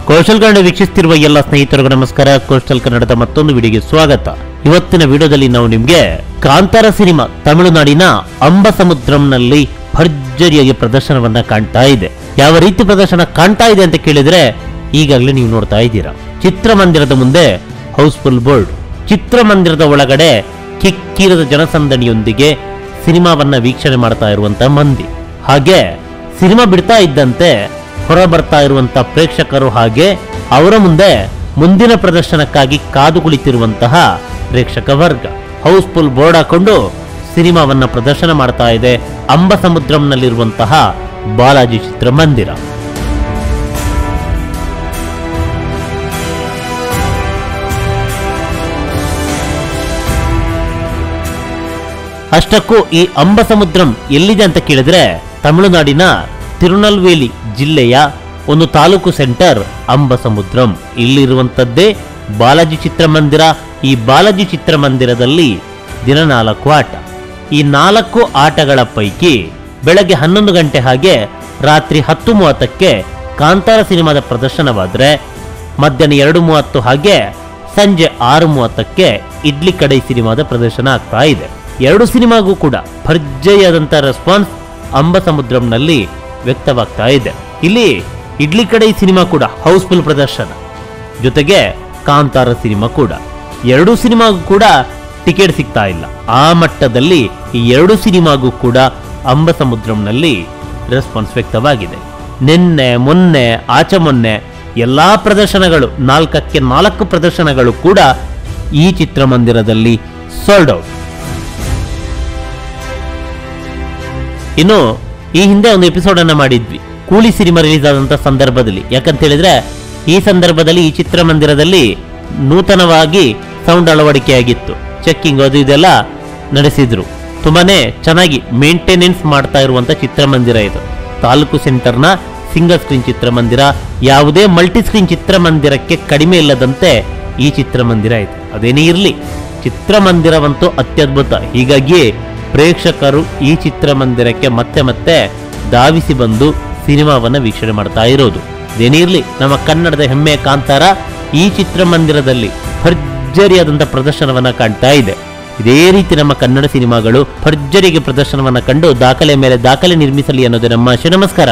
Coastal Kannada ವೀಕ್ಷಿಸುತ್ತಿರುವ ಎಲ್ಲ ಸ್ನೇಹಿತರಿಗೂ ನಮಸ್ಕಾರ. ಕೋಸ್ಟಲ್ ಕನ್ನಡದ ಮತ್ತೊಂದು ವಿಡಿಯೋಗೆ ಸ್ವಾಗತ. ಇವತ್ತಿನ ವಿಡಿಯೋದಲ್ಲಿ ನಾವು ನಿಮಗೆ ಕಾಂತಾರ ಸಿನಿಮಾ ತಮಿಳುನಾಡಿನ ಅಂಬಸಮುದ್ರಂನಲ್ಲಿ ಭರ್ಜರಿಯಾಗಿ ಪ್ರದರ್ಶನವನ್ನ ಕಾಣ್ತಾ ಇದೆ. ಯಾವ ರೀತಿ ಪ್ರದರ್ಶನ ಕಾಣ್ತಾ ಇದೆ ಅಂತ ಕೇಳಿದ್ರೆ ಈಗಾಗಲೇ ನೀವು ನೋಡ್ತಾ ಇದ್ದೀರಾ. ಚಿತ್ರಮಂದಿರದ ಮುಂದೆ ಹೌಸ್ಫುಲ್ ಬೋರ್ಡ್, ಚಿತ್ರಮಂದಿರದ ಒಳಗಡೆ ಕಿಕ್ಕಿರದ ಜನಸಂದಣಿಯೊಂದಿಗೆ ಸಿನಿಮಾವನ್ನ ವೀಕ್ಷಣೆ ಮಾಡ್ತಾ ಇರುವಂತ ಮಂದಿ, ಹಾಗೆ ಸಿನಿಮಾ ಬಿಡ್ತಾ ಇದ್ದಂತೆ ಹೊರ ಬರ್ತಾ ಇರುವಂತ ಪ್ರೇಕ್ಷಕರು, ಹಾಗೆ ಅವರ ಮುಂದೆ ಮುಂದಿನ ಪ್ರದರ್ಶನಕ್ಕಾಗಿ ಕಾದು ಕುಳಿತಿರುವಂತಹ ಪ್ರೇಕ್ಷಕ ವರ್ಗ ಹೌಸ್ಫುಲ್ ಬೋರ್ಡ್ ಹಾಕೊಂಡು ಸಿನಿಮಾವನ್ನ ಪ್ರದರ್ಶನ ಮಾಡ್ತಾ ಇದೆ ಅಂಬಸಮುದ್ರಂನಲ್ಲಿರುವಂತಹ ಬಾಲಾಜಿ ಚಿತ್ರಮಂದಿರ. ಅಷ್ಟಕ್ಕೂ ಈ ಅಂಬಸಮುದ್ರಂ ಎಲ್ಲಿದೆ ಅಂತ ಕೇಳಿದ್ರೆ ತಮಿಳುನಾಡಿನ ತಿರುನಲ್ವೇಲಿ ಜಿಲ್ಲೆಯ ಒಂದು ತಾಲೂಕು ಸೆಂಟರ್ ಅಂಬಸಮುದ್ರಂ. ಇಲ್ಲಿರುವಂತದ್ದೇ ಬಾಲಾಜಿ ಚಿತ್ರಮಂದಿರ. ಈ ಬಾಲಾಜಿ ಚಿತ್ರಮಂದಿರದಲ್ಲಿ ದಿನ 4 ಆಟ. ಈ 4 ಆಟಗಳ ಪೈಕಿ ಬೆಳಗ್ಗೆ 11 ಗಂಟೆ ಹಾಗೆ ರಾತ್ರಿ 10:30ಕ್ಕೆ ಕಾಂತಾರ ಸಿನಿಮಾದ ಪ್ರದರ್ಶನವಾದ್ರೆ, ಮಧ್ಯಾಹ್ನ 2:30 ಹಾಗೆ ಸಂಜೆ 6:30ಕ್ಕೆ ಇಡ್ಲಿ ಕಡೈ ಸಿನಿಮಾದ ಪ್ರದರ್ಶನ ಆಗ್ತಾ ಇದೆ. 2 ಸಿನಿಮಾಗೂ ಕೂಡ ಭರ್ಜರಿಯಾದಂತ ರೆಸ್ಪಾನ್ಸ್ ಅಂಬಸಮುದ್ರಂನಲ್ಲಿ ವ್ಯಕ್ತವಾಗ್ತಾ ಇದೆ. ಇಲ್ಲಿ ಇಡ್ಲಿ ಕಡೈ ಸಿನಿಮಾ ಕೂಡ ಹೌಸ್ಫುಲ್ ಪ್ರದರ್ಶನ, ಜೊತೆಗೆ ಕಾಂತಾರ ಸಿನಿಮಾ ಕೂಡ. 2 ಸಿನಿಮಾಗೂ ಕೂಡ ಟಿಕೆಟ್ ಸಿಗ್ತಾ ಇಲ್ಲ. ಆ ಮಟ್ಟದಲ್ಲಿ ಈ 2 ಸಿನಿಮಾಗೂ ಕೂಡ ಅಂಬಸಮುದ್ರಂನಲ್ಲಿ ರೆಸ್ಪಾನ್ಸ್ ವ್ಯಕ್ತವಾಗಿದೆ. ನಿನ್ನೆ ಮೊನ್ನೆ ಆಚೆ ಮೊನ್ನೆ ಎಲ್ಲಾ ಪ್ರದರ್ಶನಗಳು 4ಕ್ಕೆ 4 ಪ್ರದರ್ಶನಗಳು ಕೂಡ ಈ ಚಿತ್ರಮಂದಿರದಲ್ಲಿ ಸೋಲ್ಡ್ ಔಟ್. ಇನ್ನು ಈ ಹಿಂದೆ ಒಂದು ಎಪಿಸೋಡ್ ಅನ್ನ ಮಾಡಿದ್ವಿ ಕೂಲಿ ಸಿನಿಮಾ ರಿಲೀಸ್ ಆದಂತ ಸಂದರ್ಭದಲ್ಲಿ. ಯಾಕಂತ ಹೇಳಿದ್ರೆ ಈ ಸಂದರ್ಭದಲ್ಲಿ ಈ ಚಿತ್ರಮಂದಿರದಲ್ಲಿ ನೂತನವಾಗಿ ಸೌಂಡ್ ಅಳವಡಿಕೆಯಾಗಿತ್ತು. ಚೆಕ್ಕಿಂಗ್ ಅದು ಇದೆಲ್ಲ ನಡೆಸಿದ್ರು. ತುಂಬಾನೇ ಚೆನ್ನಾಗಿ ಮೇಂಟೆನೆನ್ಸ್ ಮಾಡ್ತಾ ಇರುವಂತ ಚಿತ್ರಮಂದಿರ ಇದು. ತಾಲೂಕು ಸೆಂಟರ್ನ ಸಿಂಗಲ್ ಸ್ಕ್ರೀನ್ ಚಿತ್ರಮಂದಿರ. ಯಾವುದೇ ಮಲ್ಟಿ ಸ್ಕ್ರೀನ್ ಚಿತ್ರಮಂದಿರಕ್ಕೆ ಕಡಿಮೆ ಇಲ್ಲದಂತೆ ಈ ಚಿತ್ರಮಂದಿರ ಇದೆ. ಅದೇನೇ ಇರಲಿ, ಚಿತ್ರಮಂದಿರವಂತೂ ಅತ್ಯದ್ಭುತ. ಹೀಗಾಗಿ ಪ್ರೇಕ್ಷಕರು ಈ ಚಿತ್ರಮಂದಿರಕ್ಕೆ ಮತ್ತೆ ಮತ್ತೆ ಧಾವಿಸಿ ಬಂದು ಸಿನಿಮಾವನ್ನ ವೀಕ್ಷಣೆ ಮಾಡ್ತಾ ಇರೋದು. ಇದೇನೇ ಇರಲಿ, ನಮ್ಮ ಕನ್ನಡದ ಹೆಮ್ಮೆಯ ಕಾಂತಾರ ಈ ಚಿತ್ರಮಂದಿರದಲ್ಲಿ ಭರ್ಜರಿಯಾದಂಥ ಪ್ರದರ್ಶನವನ್ನ ಕಾಣ್ತಾ ಇದೆ. ಇದೇ ರೀತಿ ನಮ್ಮ ಕನ್ನಡ ಸಿನಿಮಾಗಳು ಭರ್ಜರಿಗೆ ಪ್ರದರ್ಶನವನ್ನ ಕಂಡು ದಾಖಲೆ ಮೇಲೆ ದಾಖಲೆ ನಿರ್ಮಿಸಲಿ ಅನ್ನೋದು ನಮ್ಮ ಆಶೆ. ನಮಸ್ಕಾರ.